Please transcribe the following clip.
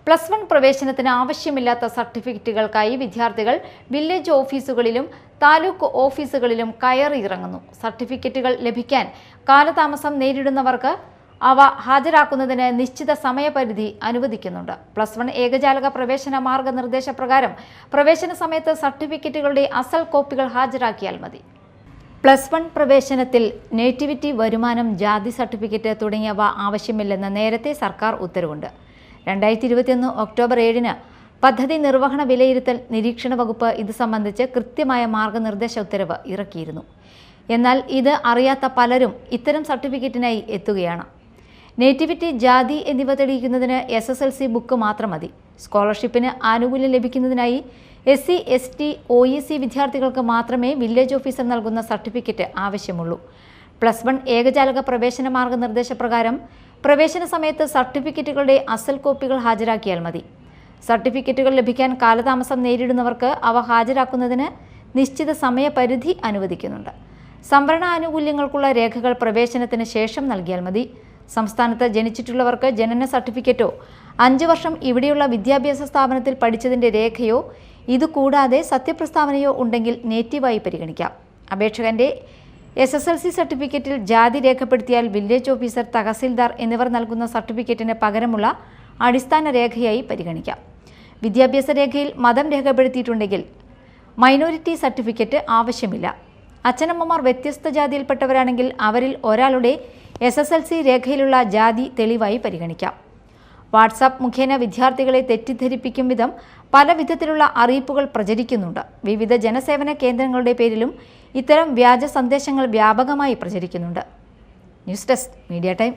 +1 പ്രവേശനത്തിന് ആവശ്യമില്ലാത്ത സർട്ടിഫിക്കറ്റുകൾക്കായി വിദ്യാർത്ഥികൾ വില്ലേജ് ഓഫീസുകളിലും താലൂക്ക് ഓഫീസുകളിലും കയറിയിറങ്ങുന്നു. സർട്ടിഫിക്കറ്റുകൾ ലഭിക്കാൻ കാലതാമസം നേരിടുന്നവർക്ക് അവ ഹാജരാക്കുന്നതിന് നിശ്ചിത സമയപരിധി അനുവദിക്കുന്നുണ്ട്. +1 ഏകജാലക പ്രവേശന മാർഗനിർദ്ദേശപ്രകാരം പ്രവേശന സമയത്ത് സർട്ടിഫിക്കറ്റുകളുടെ അസൽ കോപ്പികൾ ഹാജരാക്കിയാൽ മതി. +1 പ്രവേശനത്തിൽ നേറ്റിവിറ്റി, വരുമാനം, ജാതി സർട്ടിഫിക്കറ്റ് തുടങ്ങിയവ ആവശ്യമില്ലെന്ന് നേരത്തെ സർക്കാർ ഉത്തരവുണ്ട്. 2021 ഒക്ടോബർ 7-ന് പദ്ധതി നിർവഹണ വിലയിരുത്തൽ നിരീക്ഷണ വകുപ്പ് ഇത് സംബന്ധിച്ച് കൃത്യമായ മാർഗനിർദ്ദേശ ഉത്തരവ് ഇറക്കിയിരുന്നു. എന്നാൽ ഇത് അറിയാത്ത പലരും ഇത്തരം സർട്ടിഫിക്കറ്റിനായി എത്തുകയാണ്. നേറ്റിവിറ്റി, ജാതി എന്നിവ തെളിയിക്കുന്നതിന് SSLC ബുക്ക് മാത്രം മതി. സ്കോളർഷിപ്പിന് ആനുകൂല്യം ലഭിക്കുന്നതിനായി SC, ST, OEC വിദ്യാർത്ഥികൾക്ക് മാത്രമേ വില്ലേജ് ഓഫീസർ നൽകുന്ന സർട്ടിഫിക്കറ്റ് ആവശ്യമുള്ളൂ. +1 ഏകജാലക പ്രവേശന മാർഗനിർദ്ദേശപ്രകാരം പ്രവേശന സമയത്ത് സർട്ടിഫിക്കറ്റുകളുടെ അസൽ കോപ്പികൾ ഹാജരാക്കിയാൽ മതി. സർട്ടിഫിക്കറ്റുകൾ ലഭിക്കാൻ കാലതാമസം നേരിടുന്നവർക്ക് അവ ഹാജരാക്കുന്നതിന് നിശ്ചിത സമയപരിധി അനുവദിക്കുന്നുണ്ട്. സംവരണ ആനുകൂല്യങ്ങൾക്കുള്ള രേഖകൾ പ്രവേശനത്തിന് ശേഷം നൽകിയാൽ മതി. സംസ്ഥാനത്ത് ജനിച്ചിട്ടുള്ളവർക്ക് ജനന സർട്ടിഫിക്കറ്റോ 5 വർഷം ഇവിടെയുള്ള വിദ്യാഭ്യാസ സ്ഥാപനത്തിൽ പഠിച്ചതിൻ്റെ രേഖയോ ഇതുകൂടാതെ സത്യപ്രസ്താവനയോ ഉണ്ടെങ്കിൽ നേറ്റീവായി പരിഗണിക്കാം. അപേക്ഷകന്റെ SSLC സർട്ടിഫിക്കറ്റിൽ ജാതി രേഖപ്പെടുത്തിയാൽ വില്ലേജ് ഓഫീസർ, തഹസിൽദാർ എന്നിവർ നൽകുന്ന സർട്ടിഫിക്കറ്റിന് പകരമുള്ള അടിസ്ഥാന രേഖയായി പരിഗണിക്കാം. വിദ്യാഭ്യാസ രേഖയിൽ മതം രേഖപ്പെടുത്തിയിട്ടുണ്ടെങ്കിൽ മൈനോറിറ്റി സർട്ടിഫിക്കറ്റ് ആവശ്യമില്ല. അച്ഛനമ്മമാർ വ്യത്യസ്ത ജാതിയിൽപ്പെട്ടവരാണെങ്കിൽ അവരിൽ ഒരാളുടെ SSLC രേഖയിലുള്ള ജാതി തെളിവായി പരിഗണിക്കാം. വാട്സാപ്പ് മുഖേന വിദ്യാർത്ഥികളെ തെറ്റിദ്ധരിപ്പിക്കും വിധം പല വിധത്തിലുള്ള അറിയിപ്പുകൾ പ്രചരിക്കുന്നുണ്ട്. വിവിധ ജനസേവന കേന്ദ്രങ്ങളുടെ പേരിലും ഇത്തരം വ്യാജ സന്ദേശങ്ങൾ വ്യാപകമായി പ്രചരിക്കുന്നുണ്ട്. News desk, media time.